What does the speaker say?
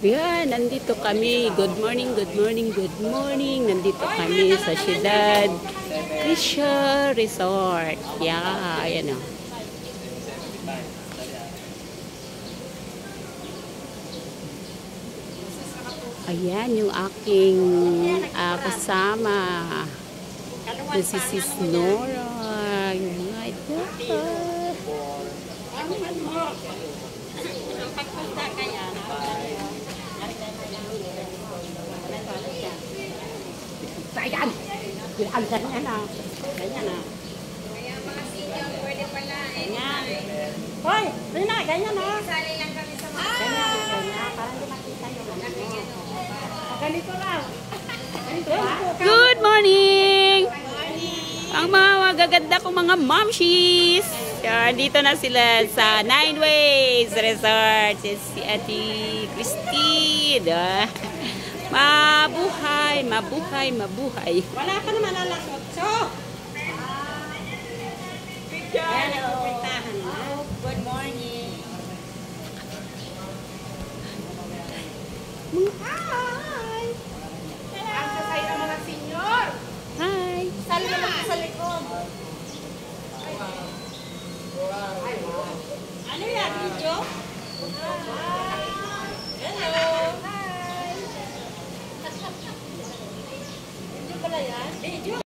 Yan, nandito kami. Good morning, good morning, good morning. Nandito kami sa Ciudad Crisha Resort. Yeah, ayan o. Ayan yung aking kasama. Si Sis Nora. Oh my God. Ayan. Ang ganyan na. Ganyan na. Kaya mga senior, pwede pala. Ganyan. Hoy, Rina, ganyan na. Sali lang kami sa mga... Ganyan, ganyan. Parang di makita yung ganito lang. Good morning! Ang mga magaganda kong mga momshies. Dito na sila sa Nine Ways Resort. Si Ate Christine. Mabuhay, mabuhay, mabuhay. Wala ka naman alasot. So! Hello! Good morning! Hi! Ang sasaya ng mga senior! Hi! Sali naman ka sa likod. Ano yan, video?